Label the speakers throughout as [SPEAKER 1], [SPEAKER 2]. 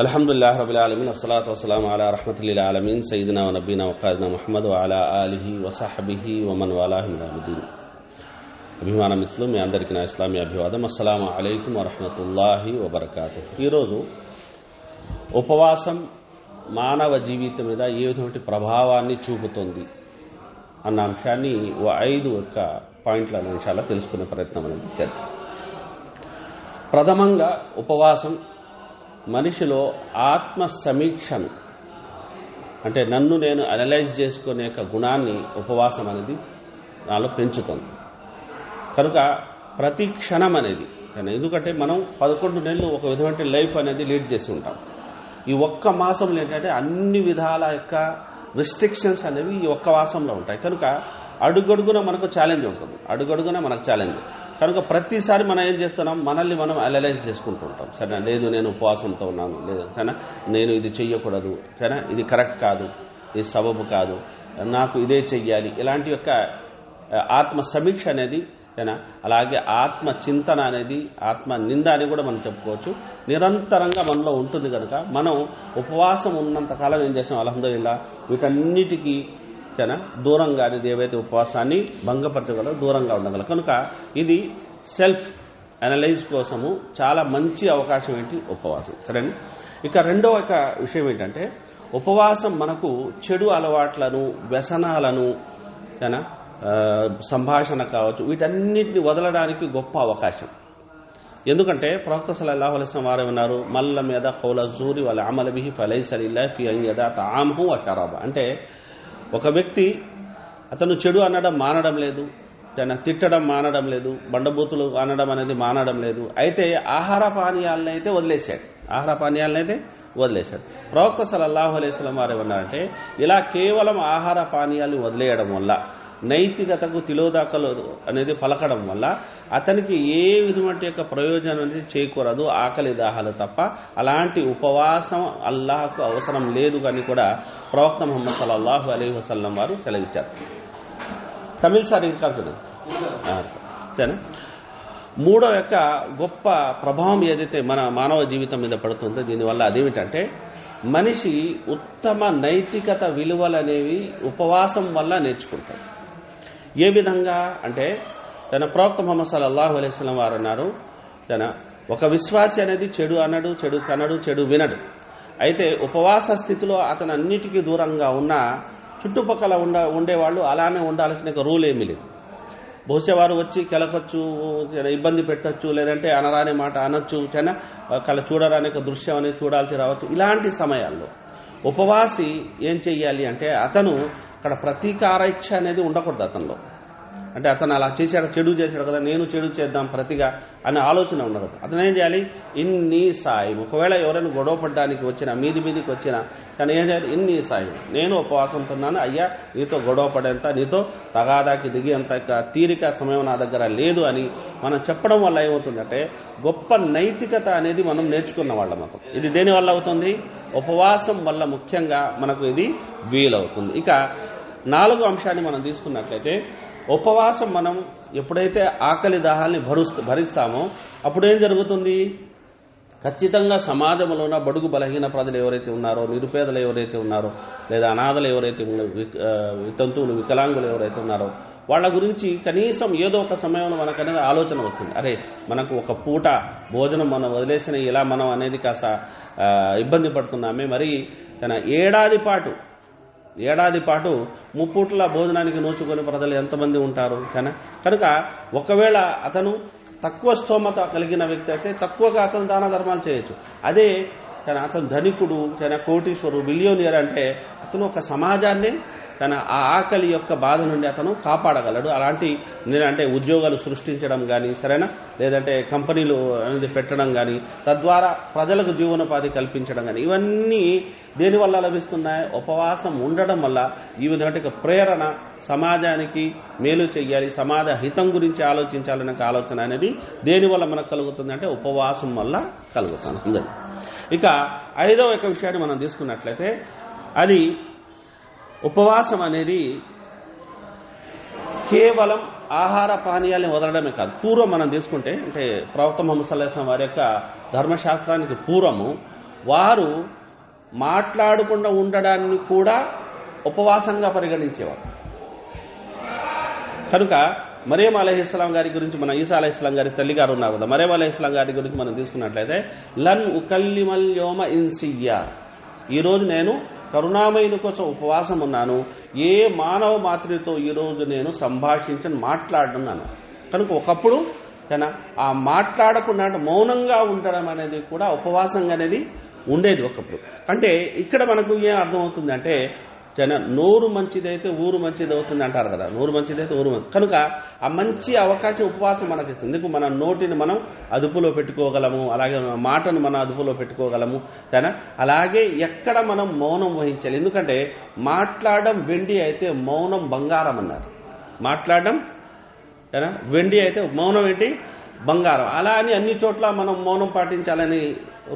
[SPEAKER 1] అల్హమ్దులిల్లాహి రబ్బిల్ ఆలమీన్ వస్సలాతు వస్సలాము అలా రహ్మతుల్లిల్ ఆలమీన్ సయ్యిదినా వ నబీనా వ ఖాదినా ముహమ్మద్ వ అలా ఆలిహి వ సహబిహి వ మన్ వాలాహు ఇలా యౌమిద్దీన్. అభిమాన మిత్రులు, మీ అందరికీ నా ఇస్లామీ అభివాదం. అస్సలాము అలైకుం వరహ్మతుల్లాహి వబర్కాతుహు. ఈరోజు ఉపవాసం మానవ జీవితం మీద ఏ విధమైన ప్రభావాన్ని చూపుతుంది అన్న అంశాన్ని 5 పాయింట్ల అంశాల్లో తెలుసుకునే ప్రయత్నం అనేది చేద్దాం. ప్రథమంగా ఉపవాసం మనిషిలో ఆత్మ సమీక్షను, అంటే నన్ను నేను అనలైజ్ చేసుకునే గుణాన్ని ఉపవాసం అనేది నాలో పెంచుతుంది. కనుక ప్రతి క్షణం అనేది, ఎందుకంటే మనం 11 నెలలు ఒక విధమైన లైఫ్ అనేది లీడ్ చేసి ఉంటాం. ఈ ఒక్క మాసంలో ఏంటంటే అన్ని విధాల యొక్క రిస్ట్రిక్షన్స్ అనేవి ఈ ఒక్క మాసంలో ఉంటాయి. కనుక అడుగడుగున మనకు ఛాలెంజ్ ఉంటుంది, అడుగడుగున మనకు ఛాలెంజ్. కనుక ప్రతిసారి మనం ఏం చేస్తున్నాం, మనల్ని మనం అనలైజ్ చేసుకుంటూ ఉంటాం. సరేనా, లేదు నేను ఉపవాసంతో ఉన్నాను, లేదు సరేనా నేను ఇది చెయ్యకూడదు, సరేనా ఇది కరెక్ట్ కాదు, ఇది సబబు కాదు, నాకు ఇదే చెయ్యాలి. ఇలాంటి యొక్క ఆత్మ సమీక్ష అనేది, అలాగే ఆత్మ చింతన అనేది, ఆత్మ నింద అని కూడా మనం చెప్పుకోవచ్చు, నిరంతరంగా మనలో ఉంటుంది. కనుక మనం ఉపవాసం ఉన్నంతకాలం ఏం చేసాం, అల్హమ్దులిల్లాహ్ వీటన్నిటికీ దూరంగా అనేది ఏవైతే ఉపవాసాన్ని భంగపరచగలరో దూరంగా ఉండగలరు. కనుక ఇది సెల్ఫ్ అనలైజ్ కోసము చాలా మంచి అవకాశం ఏంటి ఉపవాసం. సరేనా, ఇక రెండవ విషయం ఏంటంటే, ఉపవాసం మనకు చెడు అలవాట్లను, వ్యసనాలను, సంభాషణ కావచ్చు, వీటన్నిటిని వదలడానికి గొప్ప అవకాశం. ఎందుకంటే ప్రవక్త సల్లల్లాహు అలైహి వసల్లం వారు ఉన్నారు, మల్ల మీద ఖౌల జూరి వల్ అమల బిహి ఫలైస లిల్లాహి ఫీ అన్ యదా తఆమహు వ షరాబ. అంటే ఒక వ్యక్తి అతను చెడు అనడం మానడం లేదు, తిట్టడం మానడం లేదు, బండబూతులు అనడం అనేది మానడం లేదు, అయితే ఆహార పానీయాలను అయితే వదిలేశాడు. ప్రవక్త సల్లల్లాహు అలైహి వసల్లం వారు ఏమన్నారంటే, ఇలా కేవలం ఆహార పానీయాలు వదిలేయడం వల్ల, నైతికతకు తిలోదాకలు అనేది పలకడం వల్ల అతనికి ఏ విధమైన యొక్క ప్రయోజనం అనేది చేకూరదు, ఆకలి దాహాలు తప్ప. అలాంటి ఉపవాసం అల్లాహకు అవసరం లేదు అని కూడా ప్రవక్త ముహమ్మద్ సల్లల్లాహు అలైహి వసల్లం వారు సెలవిచ్చారు. తమిళ సార్ ఇంకా మూడో యొక్క గొప్ప ప్రభావం ఏదైతే మన మానవ జీవితం మీద పడుతుందో దీనివల్ల అదేమిటంటే, మనిషి ఉత్తమ నైతికత విలువలనేవి ఉపవాసం వల్ల నేర్చుకుంటాడు. ఏ విధంగా అంటే, ప్రవక్త ముహమ్మద్ సల్లల్లాహు అలైహి వసల్లం వారు అన్నారు, ఒక విశ్వాసి అనేది చెడు అనడు, చెడు కనడు, చెడు వినడు. అయితే ఉపవాస స్థితిలో అతను అన్నిటికీ దూరంగా ఉన్న చుట్టుపక్కల ఉండేవాళ్ళు అలానే ఉండాల్సిన రూల్ ఏమీ లేదు. బహుశా వారు వచ్చి కెలకొచ్చు, ఇబ్బంది పెట్టచ్చు, లేదంటే అనరాని మాట అనొచ్చు, చూడరాని దృశ్యం అనేది చూడాల్సి రావచ్చు. ఇలాంటి సమయాల్లో ఉపవాసి ఏం చెయ్యాలి అంటే, అతను అక్కడ ప్రతీకార ఇచ్ఛ అనేది ఉండకూడదు అతనిలో. అంటే అతను అలా చేశాడు, చెడు చేశాడు కదా, నేను చెడు చేద్దాం ప్రతిగా అనే ఆలోచన ఉండకూడదు. అతను ఏం చేయాలి, ఇన్ని సాయం. ఒకవేళ ఎవరైనా గొడవ పడడానికి వచ్చినా, మీదికి వచ్చినా, కానీ ఏం చేయాలి, ఇన్ని సాయం, నేను ఉపవాసంతో ఉన్నాను అయ్యా, నీతో గొడవ పడేంత, నీతో తగాదాకి దిగేంత తీరిక సమయం నా దగ్గర లేదు అని మనం చెప్పడం వల్ల ఏమవుతుందంటే, గొప్ప నైతికత అనేది మనం నేర్చుకున్న వాళ్ళం అవుతాం. ఇది దేనివల్ల అవుతుంది, ఉపవాసం వల్ల ముఖ్యంగా మనకు ఇది వీలవుతుంది. ఇక 4వ అంశాన్ని మనం తీసుకున్నట్లయితే, ఉపవాసం మనం ఎప్పుడైతే ఆకలి దాహాల్ని భరిస్తామో అప్పుడు ఏం జరుగుతుంది, ఖచ్చితంగా సమాజంలో ఉన్న బడుగు బలహీన ప్రజలు ఎవరైతే ఉన్నారో, నిరుపేదలు ఎవరైతే ఉన్నారో, లేదా అనాథలు ఎవరైతే వితంతువులు, వికలాంగులు ఎవరైతే ఉన్నారో, వాళ్ళ గురించి కనీసం ఏదో ఒక సమయంలో మనకనేది ఆలోచన వస్తుంది. అరే, మనకు ఒక పూట భోజనం మనం వదిలేసిన ఇలా మనం అనేది కాస్త ఇబ్బంది పడుతున్నామే, మరి ఏడాది పాటు ముప్పూట్ల భోజనానికి నోచుకొని ప్రజలు ఎంతమంది ఉంటారు. కనుక ఒకవేళ అతను తక్కువ స్తోమత కలిగిన వ్యక్తి అయితే తక్కువగా అతను దాన ధర్మాలు చేయొచ్చు. అదే అతను ధనికుడు, కోటీశ్వరుడు, బిలియోనియర్ అంటే అతను ఒక సమాజాన్ని ఆ ఆకలి యొక్క బాధ నుండి అతను కాపాడగలడు. అలాంటి అంటే ఉద్యోగాలు సృష్టించడం కానీ, సరేనా, లేదంటే కంపెనీలు అనేది పెట్టడం కానీ, తద్వారా ప్రజలకు జీవనోపాధి కల్పించడం కానీ, ఇవన్నీ దేనివల్ల లభిస్తున్నాయి, ఉపవాసం ఉండడం వల్ల. ఈ విధమైన ప్రేరణ, సమాజానికి మేలు చెయ్యాలి, సమాజ హితం గురించి ఆలోచించాలనే ఆలోచన అనేది దేనివల్ల మనకు కలుగుతుంది అంటే ఉపవాసం వల్ల కలుగుతుంది. ఇక 5వ విషయాన్ని మనం తీసుకున్నట్లయితే, అది ఉపవాసం అనేది కేవలం ఆహార పానీయాలను వదలడమే కాదు. పూర్వం మనం తీసుకుంటే, అంటే ప్రవక్త ముహమ్మద్ సల్లల్లాహు అలైహి వసల్లం వారి యొక్క ధర్మశాస్త్రానికి పూర్వము వారు మాట్లాడకుండా ఉండడాన్ని కూడా ఉపవాసంగా పరిగణించేవారు. కనుక మరియం అలైహిస్సలాం గారి గురించి, మన ఈసా అలైహిస్సలాం గారి తల్లి గారు ఉన్నారు కదా, మరియం అలైహిస్సలాం గారి గురించి మనం తీసుకున్నట్లయితే లన్ ఉకల్లిమల్ యౌమ ఇన్సియ్యా, ఈరోజు నేను కరుణామయుని కోసం ఉపవాసం ఉన్నాను, ఏ మానవ మాతృతో ఈరోజు నేను సంభాషించను, మాట్లాడున్నాను. కనుక ఒకప్పుడు ఆ మాట్లాడకుండా మౌనంగా ఉండడం అనేది కూడా ఉపవాసంగా అనేది ఉండేది ఒకప్పుడు. అంటే ఇక్కడ మనకు ఏం అర్థమవుతుంది అంటే నోరు మంచిదైతే ఊరు మంచిది అవుతుంది అంటారు కదా, నోరు మంచిదైతే ఊరు మంచిది. కనుక ఆ మంచి అవకాశం ఉపవాసం మనకి ఇస్తుంది. ఎందుకు? మన నోటిని మనం అదుపులో పెట్టుకోగలము, అలాగే మాటను మనం అదుపులో పెట్టుకోగలము. అలాగే ఎక్కడ మనం మౌనం వహించాలి. ఎందుకంటే మాట్లాడడం వెండి అయితే మౌనం బంగారం అన్నారు. మాట్లాడడం వెండి అయితే మౌనం ఏంటి? బంగారం. అలా అని అన్ని చోట్ల మనం మౌనం పాటించాలని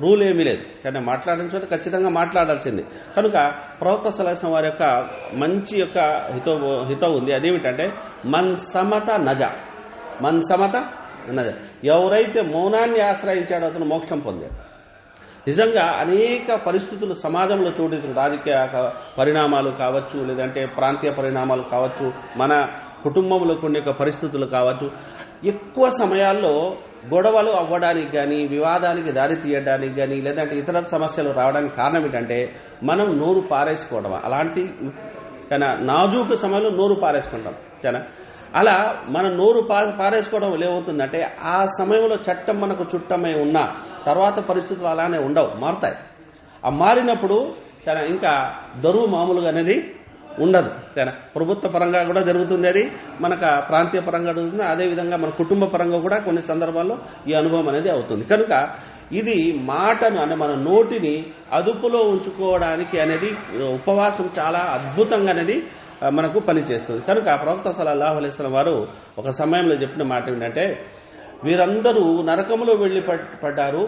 [SPEAKER 1] రూల్ ఏమీ లేదు. కానీ మాట్లాడిన చోట ఖచ్చితంగా మాట్లాడాల్సింది. కనుక ప్రవక్త సల్లల్లాహు అలైహి వసల్లం వారి యొక్క మంచి యొక్క హితం ఉంది. అదేమిటంటే మన్ సమత నజ, మన్ సమత నజ, ఎవరైతే మౌనాన్ని ఆశ్రయించాడో అతను మోక్షం పొందాడు. నిజంగా అనేక పరిస్థితులు సమాజంలో చోటు, రాజకీయ పరిణామాలు కావచ్చు, లేదంటే ప్రాంతీయ పరిణామాలు కావచ్చు, మన కుటుంబంలో కొన్ని పరిస్థితులు కావచ్చు, ఎక్కువ సమయాల్లో గొడవలు అవ్వడానికి కానీ, వివాదానికి దారి తీయడానికి కానీ, లేదంటే ఇతర సమస్యలు రావడానికి కారణం ఏంటంటే మనం నోరు పారేసుకోవడం. అలాంటి నాజూకు సమయంలో నోరు పారేసుకుంటాం. అలా మన నోరు పారేసుకోవడం ఏమవుతుందంటే ఆ సమయంలో చట్టం మనకు చుట్టమై ఉన్నా తర్వాత పరిస్థితులు అలానే ఉండవు, మారుతాయి. ఆ మారినప్పుడు ఇంకా దరువు మామూలుగా అనేది ఉండదు. ప్రభుత్వ పరంగా కూడా జరుగుతుంది, అది మనకు ప్రాంతీయ పరంగా జరుగుతుంది, అదేవిధంగా మన కుటుంబ పరంగా కూడా కొన్ని సందర్భాల్లో ఈ అనుభవం అనేది అవుతుంది. కనుక ఇది మాటను అంటే మన నోటిని అదుపులో ఉంచుకోవడానికి అనేది ఉపవాసం చాలా అద్భుతంగా అనేది మనకు పనిచేస్తుంది. కనుక ప్రవక్త సల్లల్లాహు అలైహి వసల్లం వారు ఒక సమయంలో చెప్పిన మాట ఏంటంటే, వీరందరూ నరకములో వెళ్లి పడ్డారు,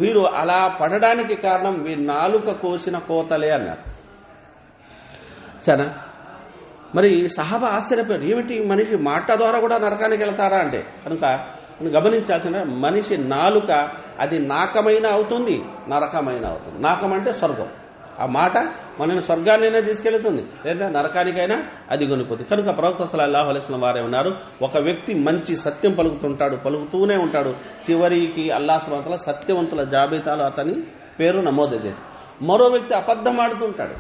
[SPEAKER 1] వీరు అలా పడడానికి కారణం వీరి నాలుక కోసిన కోతలే అన్నారు. సరే, మరి సహాబా ఆశ్చర్యపోయారు, ఏమిటి మనిషి మాట ద్వారా కూడా నరకానికి వెళ్తారా అంటే. కనుక గమనించాల్సిన మనిషి నాలుక అది నాకమైన అవుతుంది, నరకమైన అవుతుంది. నాకం అంటే స్వర్గం. ఆ మాట మనని స్వర్గాన్నైనా తీసుకెళ్తుంది, లేదా నరకానికైనా అది కొనిపోతుంది. కనుక ప్రవక్త సల్లల్లాహు అలైహి వసల్లం వారే ఉన్నారు, ఒక వ్యక్తి మంచి సత్యం పలుకుతూనే ఉంటాడు, చివరికి అల్లాహ్ సుబ్హానహు వ తఆలా సత్యవంతుల జాబితాలో అతని పేరు నమోదు చేసి. మరో వ్యక్తి అబద్ధం ఆడుతుంటాడు,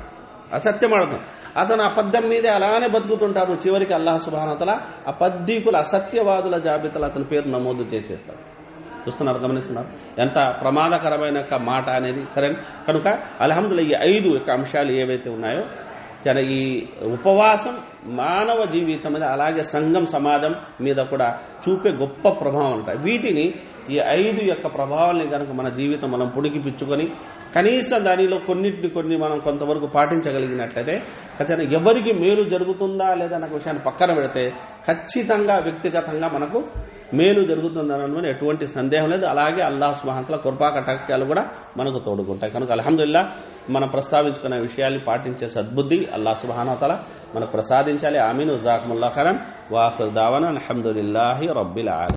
[SPEAKER 1] అసత్యం ఆడుతాడు, అతను అబద్ధం మీదే అలానే బతుకుతుంటారు, చివరికి అల్లాహ్ సుబ్హానహు వ తఆలా అబద్ధీకుల అసత్యవాదుల జాబితాలో అతని పేరు నమోదు చేసేస్తాడు. చూస్తున్నారు, గమనిస్తున్నారు ఎంత ప్రమాదకరమైన మాట అనేది. సరే, కనుక అల్హమ్దులిల్లాహ్ ఈ 5 అంశాలు ఏవైతే ఉన్నాయో ఈ ఉపవాసం మానవ జీవితం మీద, అలాగే సంఘం సమాజం మీద కూడా చూపే గొప్ప ప్రభావం ఉంటాయి. వీటిని ఈ 5 ప్రభావాలని కనుక మన జీవితం మనం పుడికిపిచ్చుకొని కనీసం దానిలో కొన్ని మనం కొంతవరకు పాటించగలిగినట్లయితే ఖచ్చితంగా ఎవరికి మేలు జరుగుతుందా లేదా అన్న విషయాన్ని పక్కన పెడితే ఖచ్చితంగా వ్యక్తిగతంగా మనకు మేలు జరుగుతుందనడం ఎటువంటి సందేహం లేదు. అలాగే అల్లాహ్ సుబ్హానహు వ తఆలా కృపా కటాక్షాలు కూడా మనకు తోడుకుంటాయి. కనుక అల్హమ్దులిల్లాహ్ మనం ప్రస్తావించుకున్న విషయాన్ని పాటించే సద్బుద్ధి అల్లాహ్ సుబ్హానహు వ తఆలా మనకు ప్రసాదించాలి. ఆమీన్. జజాకుముల్లాహు ఖైరన్. వా ఆఖిరు దావానా అల్హమ్దులిల్లాహి రబ్బిల్ ఆలమీన్.